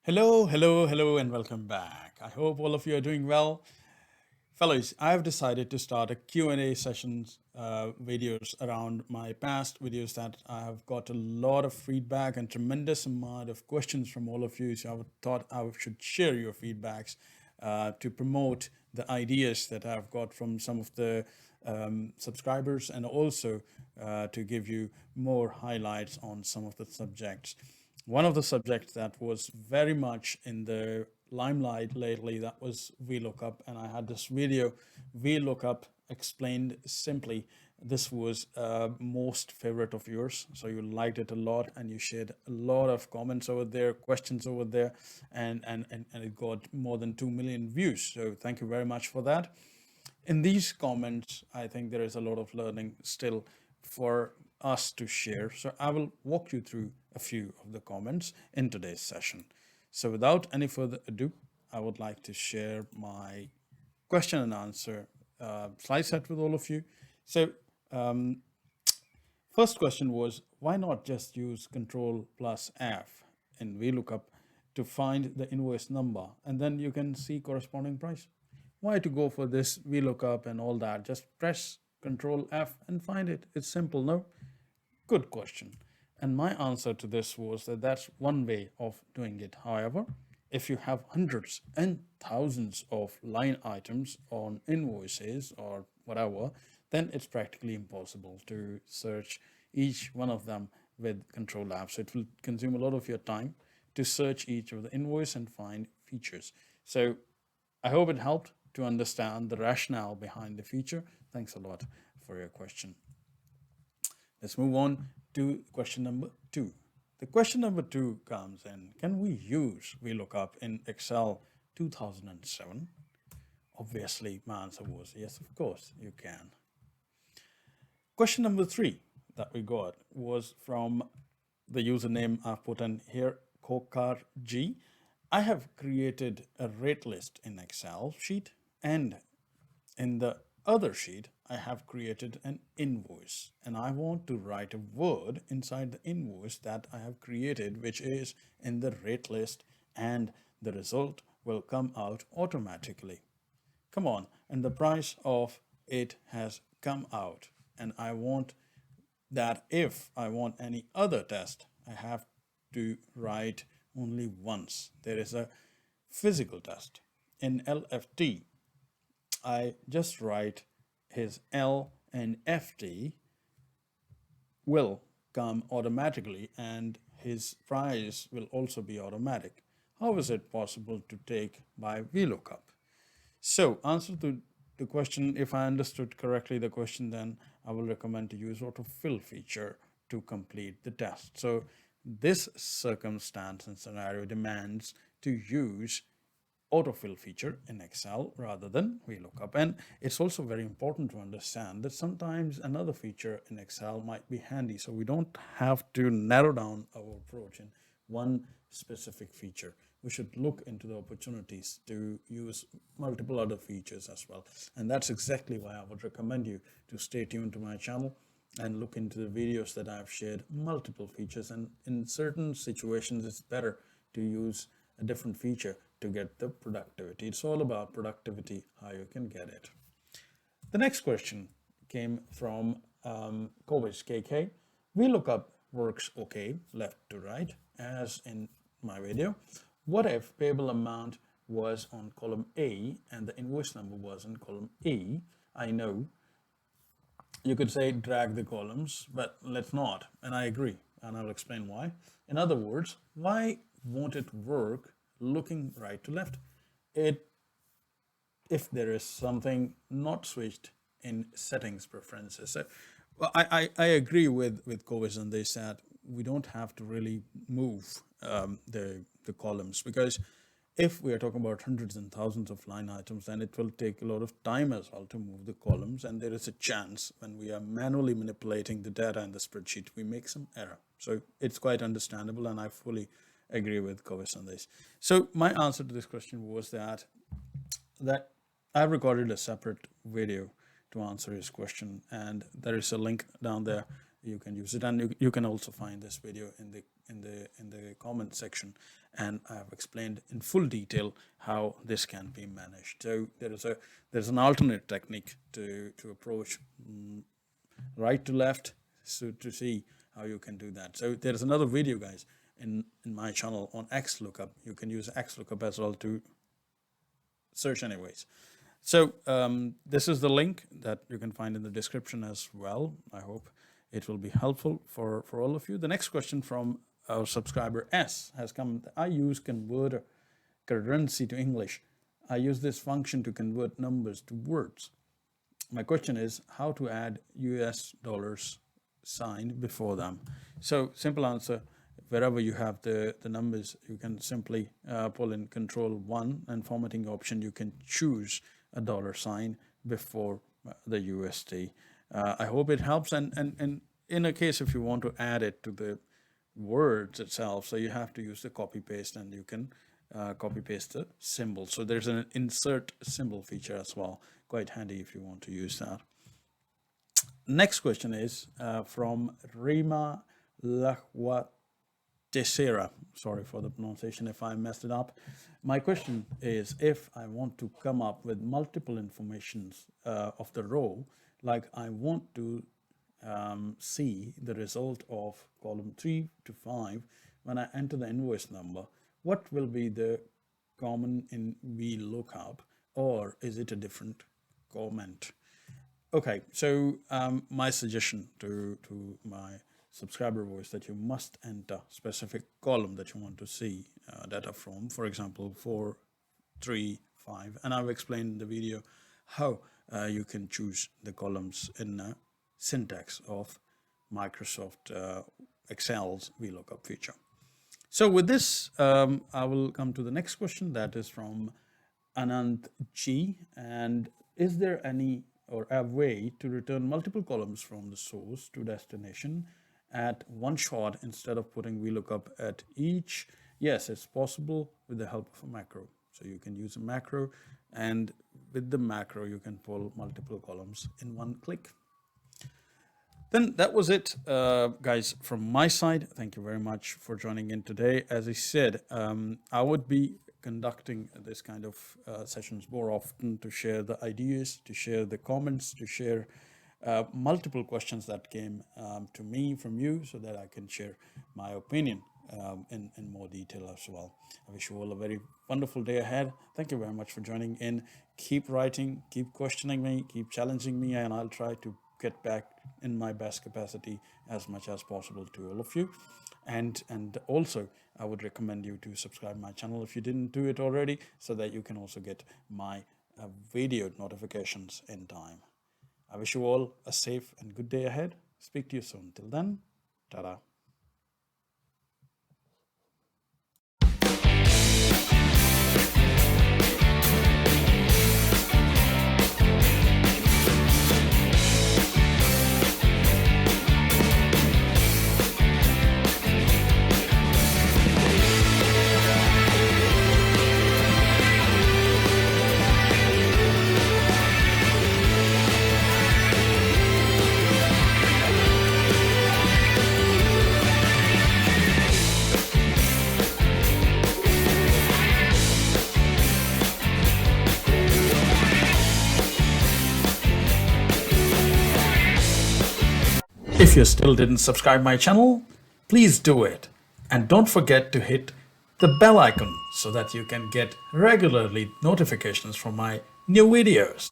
Hello, and welcome back. I hope all of you are doing well. Fellows, I've decided to start a Q&A sessions videos around my past videos that I have got a lot of feedback and tremendous amount of questions from all of you. So I thought I should share your feedbacks to promote the ideas that I've got from some of the subscribers and also to give you more highlights on some of the subjects. One of the subjects that was very much in the limelight lately, that was VLOOKUP, and I had this video, VLOOKUP explained simply. This was most favorite of yours, so you liked it a lot and you shared a lot of comments over there, questions over there, and it got more than 2 million views. So thank you very much for that. In these comments, I think there is a lot of learning still for us to share. So I will walk you through a few of the comments in today's session. So without any further ado, I would like to share my question and answer slide set with all of you. So first question was, why not just use Control plus F in VLOOKUP to find the invoice number and then you can see corresponding price? Why to go for this VLOOKUP and all that? Just press Control F and find it. It's simple, no? Good question. And my answer to this was that that's one way of doing it. However, if you have hundreds and thousands of line items on invoices or whatever, then it's practically impossible to search each one of them with Control F. So it will consume a lot of your time to search each of the invoice and find features. So I hope it helped to understand the rationale behind the feature. Thanks a lot for your question. Let's move on to question number 2. The question number 2 comes in, can we use VLOOKUP in Excel 2007? Obviously, my answer was yes, of course, you can. Question number 3 that we got was from the username I've put in here, KokarG. I have created a rate list in Excel sheet, and in the other sheet, I have created an invoice, and I want to write a word inside the invoice that I have created, which is in the rate list, and the result will come out automatically. Come on, and the price of it has come out, and I want that if I want any other test, I have to write only once. There is a physical test. In LFT, I just write his L and FT will come automatically and his price will also be automatic. How is it possible to take by VLOOKUP? So answer to the question, if I understood correctly the question, then I will recommend to use Autofill feature to complete the test. So this circumstance and scenario demands to use autofill feature in Excel rather than VLOOKUP. And it's also very important to understand that sometimes another feature in Excel might be handy. So we don't have to narrow down our approach in one specific feature. We should look into the opportunities to use multiple other features as well. And that's exactly why I would recommend you to stay tuned to my channel and look into the videos that I've shared multiple features. And in certain situations, it's better to use a different feature to get the productivity. It's all about productivity, how you can get it. The next question came from Kovic KK. VLOOKUP works okay, left to right, as in my video. What if payable amount was on column A and the invoice number was in column E? I know you could say drag the columns, but let's not, and I agree, and I'll explain why. In other words, why won't it work looking right to left? If there is something not switched in settings preferences. So well, I agree with Kovic on this, that we don't have to really move the columns, because if we are talking about hundreds and thousands of line items, then it will take a lot of time as well to move the columns, and there is a chance when we are manually manipulating the data in the spreadsheet, we make some error. So it's quite understandable, and I fully agree with Kovic on this. So my answer to this question was that I've recorded a separate video to answer his question, and there is a link down there you can use it. And you can also find this video in the comment section, and I have explained in full detail how this can be managed. So there's an alternate technique to approach right to left, so to see how you can do that. So there's another video, guys, in my channel on XLOOKUP. You can use XLOOKUP as well to search anyways. So this is the link that you can find in the description as well. I hope it will be helpful for all of you. The next question from our subscriber S has come. I use converter currency to English. I use this function to convert numbers to words. My question is how to add US dollars sign before them. So simple answer, wherever you have the numbers, you can simply pull in Control-1, and formatting option, you can choose a dollar sign before the USD. I hope it helps. And in a case if you want to add it to the words itself, so you have to use the copy paste, and you can copy paste the symbol. So there's an insert symbol feature as well, quite handy if you want to use that. Next question is from Rima Lahwa Tessera. Sorry for the pronunciation if I messed it up. My question is, if I want to come up with multiple informations of the row, like I want to see the result of column 3 to 5 when I enter the invoice number, what will be the common in VLOOKUP, or is it a different comment? Okay, so my suggestion to my subscriber was that you must enter specific column that you want to see data from, for example 4, 3, 5, and I've explained in the video how you can choose the columns in the syntax of Microsoft Excel's VLOOKUP feature. So with this, I will come to the next question, that is from Anand G. And is there any or a way to return multiple columns from the source to destination at one shot instead of putting VLOOKUP at each? Yes, it's possible with the help of a macro. So you can use a macro, and with the macro you can pull multiple columns in one click. Then that was it, guys, from my side. Thank you very much for joining in today. As I said, I would be conducting this kind of sessions more often to share the ideas, to share the comments, to share multiple questions that came to me from you, so that I can share my opinion in more detail as well. I wish you all a very wonderful day ahead. Thank you very much for joining in. Keep writing, keep questioning me, keep challenging me, and I'll try to get back in my best capacity as much as possible to all of you. And also I would recommend you to subscribe my channel if you didn't do it already, so that you can also get my video notifications in time. I wish you all a safe and good day ahead. Speak to you soon. Till then, ta-da. If you still didn't subscribe my channel, please do it. And don't forget to hit the bell icon so that you can get regularly notifications from my new videos.